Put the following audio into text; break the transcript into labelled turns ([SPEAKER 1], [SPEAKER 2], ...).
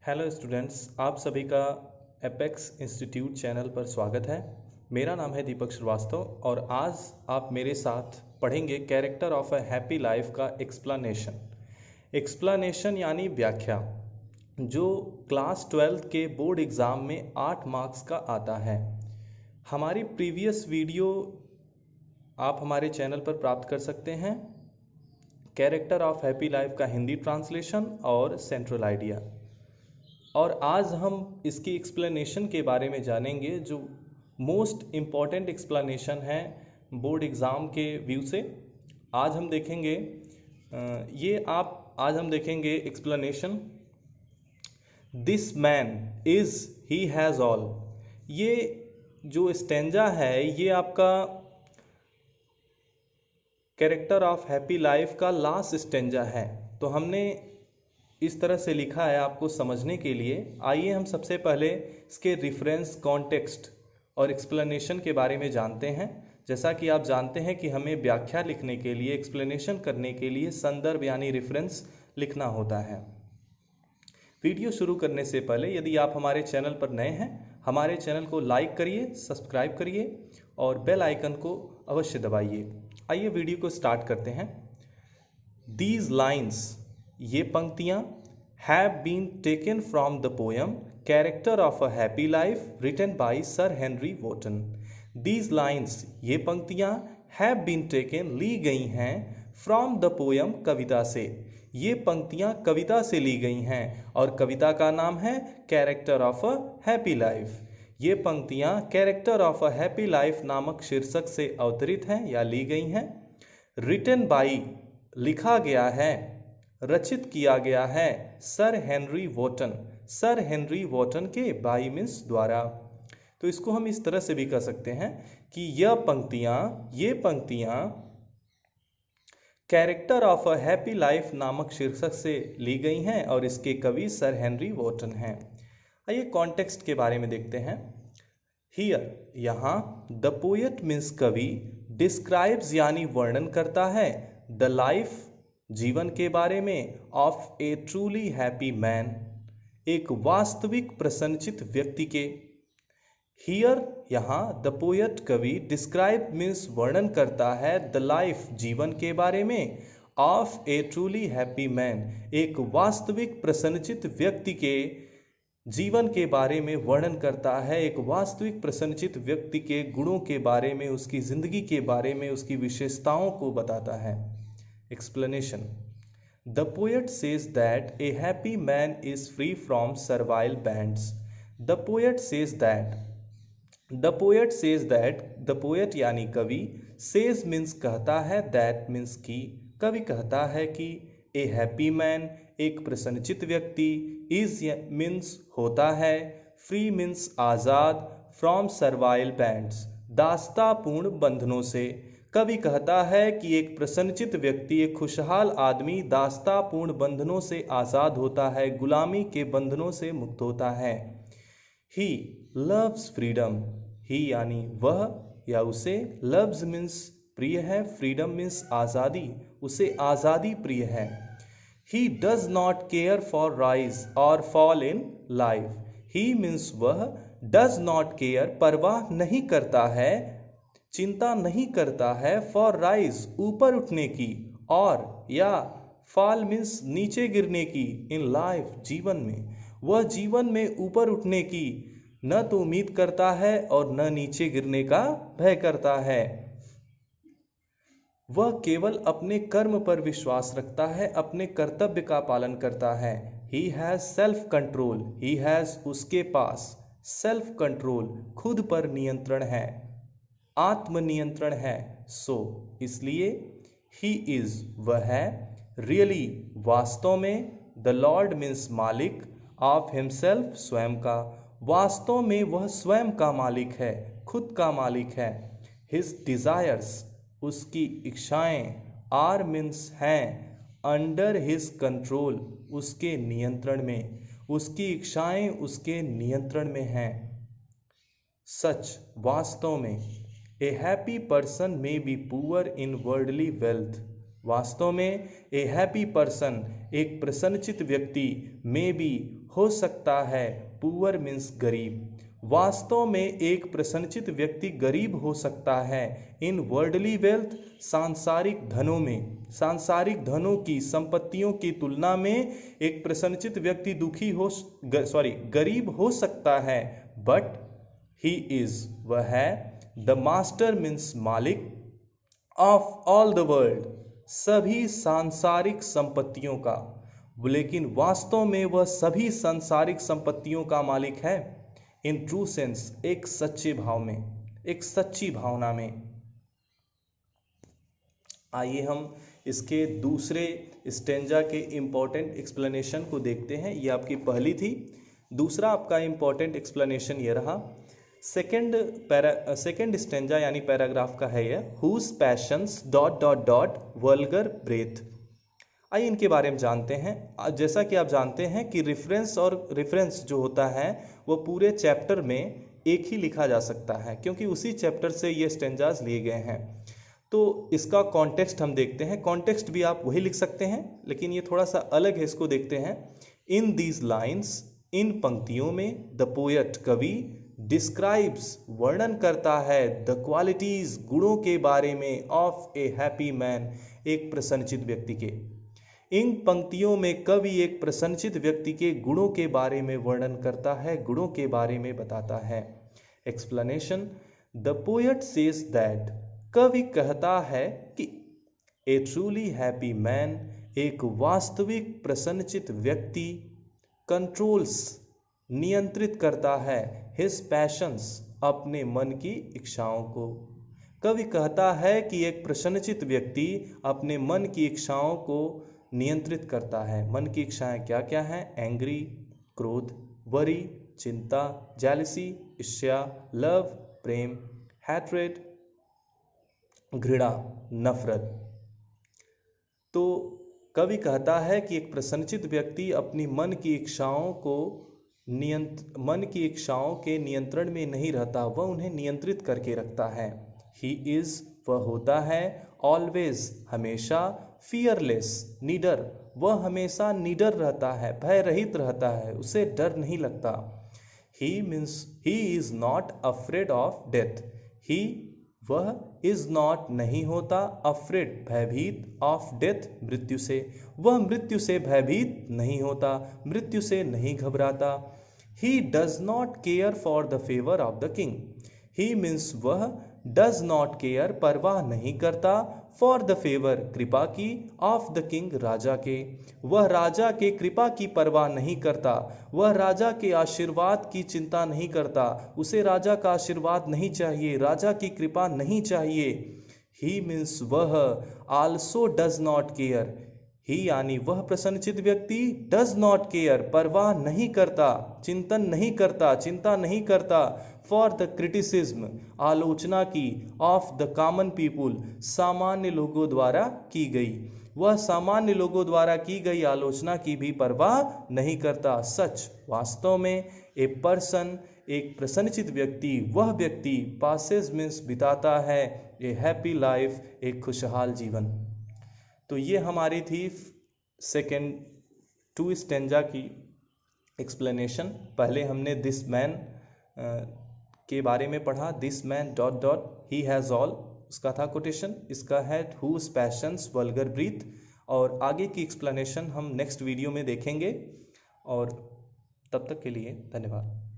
[SPEAKER 1] Hello students, आप सभी का एपेक्स इंस्टीट्यूट चैनल पर स्वागत है। मेरा नाम है दीपक श्रीवास्तव और आज आप मेरे साथ पढ़ेंगे character of a happy life का एक्सप्लेनेशन यानी व्याख्या, जो क्लास 12 के बोर्ड एग्ज़ाम में 8 मार्क्स का आता है। हमारी प्रीवियस वीडियो आप हमारे चैनल पर प्राप्त कर सकते हैं। कैरेक्टर ऑफ हैप्पी लाइफ का हिंदी ट्रांसलेशन और सेंट्रल आइडिया। और आज हम इसकी एक्सप्लेनेशन के बारे में जानेंगे, जो मोस्ट इम्पॉर्टेंट एक्सप्लेनेशन है बोर्ड एग्ज़ाम के व्यू से। आज हम देखेंगे आज हम देखेंगे explanation. This man is he has all. ये जो स्टेंजा है ये आपका कैरेक्टर ऑफ हैप्पी लाइफ का लास्ट स्टेंजा है। तो हमने इस तरह से लिखा है आपको समझने के लिए। आइए हम सबसे पहले इसके रिफरेंस, कॉन्टेक्स्ट और एक्सप्लेनेशन के बारे में जानते हैं। जैसा कि आप जानते हैं कि हमें व्याख्या लिखने के लिए, एक्सप्लेनेशन करने के लिए संदर्भ यानी रेफरेंस लिखना होता है। वीडियो शुरू करने से पहले यदि आप हमारे चैनल पर नए हैं, हमारे चैनल को लाइक करिए, सब्सक्राइब करिए और बेल आइकन को अवश्य दबाइए। आइए वीडियो को स्टार्ट करते हैं। दीज लाइन्स, ये पंक्तियाँ, have been taken from the poem character of a happy life written by Sir Henry Wotton. These lines, ये पंक्तियाँ, हैव बीन टेकन, ली गई हैं, फ्रॉम द पोएम, कविता से। ये पंक्तियाँ कविता से ली गई हैं और कविता का नाम है character of a happy life. ये पंक्तियाँ character of a happy life नामक शीर्षक से अवतरित हैं या ली गई हैं। रिटन बाई, लिखा गया है, रचित किया गया है, Sir Henry Wotton, Sir Henry Wotton के, बाई मीन्स द्वारा। तो इसको हम इस तरह से भी कह सकते हैं कि ये पंक्तियां character of a happy life नामक शीर्षक से ली गई हैं और इसके कवि सर हेनरी वॉटन हैं। आइए कॉन्टेक्स्ट के बारे में देखते हैं। हियर, यहाँ, द पोएट मीन्स कवि, डिस्क्राइब्स यानी वर्णन करता है, द लाइफ, जीवन के बारे में, of A truly happy man, एक वास्तविक प्रसन्नचित व्यक्ति के। हियर, यहाँ, द पोएट कवि, डिस्क्राइब मीन्स वर्णन करता है, द लाइफ, जीवन के बारे में, of A truly happy man, एक वास्तविक प्रसन्नचित व्यक्ति के जीवन के बारे में वर्णन करता है, एक वास्तविक प्रसन्नचित व्यक्ति के गुणों के बारे में, उसकी जिंदगी के बारे में, उसकी विशेषताओं को बताता है। Explanation. The poet says that a happy man is free from servile bands. The poet says that. The poet says that. The poet यानी कवि, says means कहता है, that means की, कवि कहता है कि, a happy man, एक प्रसन्नचित व्यक्ति, is means होता है, free means Azad, from servile bands, दास्तापूर्ण बंधनों से। कवि कहता है कि एक प्रसन्नचित व्यक्ति, एक खुशहाल आदमी दास्तापूर्ण बंधनों से आज़ाद होता है, गुलामी के बंधनों से मुक्त होता है। ही लव्स फ्रीडम, ही यानी वह या उसे, लव्स मीन्स प्रिय है, फ्रीडम मीन्स आज़ादी, उसे आज़ादी प्रिय है। He does not care for rise और fall in life. He means वह, डज नॉट केयर, परवाह नहीं करता है, चिंता नहीं करता है, फॉर राइज, ऊपर उठने की, और या फॉल मीन्स नीचे गिरने की, इन लाइफ, जीवन में, वह जीवन में ऊपर उठने की न तो उम्मीद करता है और न नीचे गिरने का भय करता है। वह केवल अपने कर्म पर विश्वास रखता है, अपने कर्तव्य का पालन करता है। He has self control, he has, उसके पास, सेल्फ कंट्रोल, खुद पर नियंत्रण है, आत्मनियंत्रण है, सो, इसलिए, ही इज, वह है, रियली, वास्तव में, द लॉर्ड मीन्स मालिक, ऑफ हिमसेल्फ, स्वयं का, वास्तव में वह स्वयं का मालिक है, खुद का मालिक है। हिज डिजायर्स, उसकी इच्छाएं, आर मीन्स हैं, अंडर हिज कंट्रोल, उसके नियंत्रण में, उसकी इच्छाएं उसके नियंत्रण में हैं। सच, वास्तव में, ए happy person may be poor in worldly wealth, वास्तव में, ए हैप्पी पर्सन, एक प्रसन्नचित व्यक्ति, मे बी, हो सकता है, पुअर मीन्स गरीब। वास्तव में एक प्रसन्नचित व्यक्ति गरीब हो सकता है। इन वर्ल्डली वेल्थ, सांसारिक धनों में, सांसारिक धनों की, संपत्तियों की तुलना में एक प्रसन्नचित व्यक्ति गरीब हो सकता है। बट ही इज, वह है, द मास्टर मीन्स मालिक, ऑफ ऑल द वर्ल्ड, सभी सांसारिक संपत्तियों का। लेकिन वास्तव में वह सभी सांसारिक संपत्तियों का मालिक है। इन ट्रू सेंस, एक सच्चे भाव में, एक सच्ची भावना में। आइए हम इसके दूसरे स्टेंजा के इंपॉर्टेंट एक्सप्लेनेशन को देखते हैं। ये आपकी पहली थी। दूसरा आपका इंपॉर्टेंट एक्सप्लेनेशन ये रहा। सेकेंड स्टेंजा यानी पैराग्राफ का है यह, हुज पैशंस ... वल्गर ब्रेथ। आइए इनके बारे में जानते हैं। जैसा कि आप जानते हैं कि रेफरेंस जो होता है वो पूरे चैप्टर में एक ही लिखा जा सकता है, क्योंकि उसी चैप्टर से ये स्टेंजाज लिए गए हैं। तो इसका कॉन्टेक्स्ट हम देखते हैं। कॉन्टेक्स्ट भी आप वही लिख सकते हैं, लेकिन ये थोड़ा सा अलग है, इसको देखते हैं। इन दीज लाइन्स, इन पंक्तियों में, द पोएट, कवि, डिस्क्राइब्स, वर्णन करता है, द क्वालिटीज, गुणों के बारे में, ऑफ ए हैप्पी मैन, एक प्रसन्नचित व्यक्ति के। इन पंक्तियों में कवि एक प्रसन्नचित व्यक्ति के गुणों के बारे में वर्णन करता है, गुणों के बारे में बताता है। Explanation, the poet says that, कवि कहता है कि ए ट्रूली हैप्पी मैन, एक वास्तविक प्रसन्नचित व्यक्ति, कंट्रोल्स, नियंत्रित करता है, हिज पैशंस, अपने मन की इच्छाओं को। कवि कहता है कि एक प्रसन्नचित व्यक्ति अपने मन की इच्छाओं को नियंत्रित करता है। मन की इच्छाएं क्या क्या हैं? एंग्री, क्रोध, वरी, चिंता, जेलसी, ईर्ष्या, लव, प्रेम, हैट्रेड, घृणा, नफरत। तो कवि कहता है कि एक प्रसन्नचित व्यक्ति अपनी मन की इच्छाओं के नियंत्रण में नहीं रहता, वह उन्हें नियंत्रित करके रखता है। ही इज, वह होता है, ऑलवेज, हमेशा, फियरलेस, निडर, वह हमेशा निडर रहता है, भय रहित रहता है, उसे डर नहीं लगता। He means he is not afraid of death. He, वह, इज नॉट, नहीं होता, अफ्रेड, भयभीत, ऑफ डेथ, मृत्यु से, वह मृत्यु से भयभीत नहीं होता, मृत्यु से नहीं घबराता। ही does not care for the favour of the king. He means वह, डज नॉट केयर, परवाह नहीं करता, फॉर द फेवर, कृपा की, ऑफ द किंग, राजा के, वह राजा के कृपा की परवाह नहीं करता, वह राजा के आशीर्वाद की चिंता नहीं करता, उसे राजा का आशीर्वाद नहीं चाहिए, राजा की कृपा नहीं चाहिए। ही मीन्स वह, आल्सो डज नॉट केयर, ही यानी वह प्रसन्नचित व्यक्ति, डज नॉट केयर, परवाह नहीं करता, चिंतन नहीं करता, चिंता नहीं करता, फॉर द क्रिटिसिज्म, आलोचना की, ऑफ द कॉमन पीपुल, सामान्य लोगों द्वारा की गई, वह सामान्य लोगों द्वारा की गई आलोचना की भी परवाह नहीं करता। सच, वास्तव में, ए पर्सन, एक प्रसन्नचित व्यक्ति, वह व्यक्ति, पासेस मीन्स बिताता है, ए हैप्पी लाइफ, एक खुशहाल जीवन। तो ये हमारी थी सेकेंड 2 स्टेंजा की एक्सप्लेनेशन। पहले हमने दिस मैन के बारे में पढ़ा, this man ... he has all, उसका था कोटेशन। इसका है हुज पैशंस वल्गर ब्रीथ, और आगे की एक्सप्लेनेशन हम नेक्स्ट वीडियो में देखेंगे। और तब तक के लिए धन्यवाद।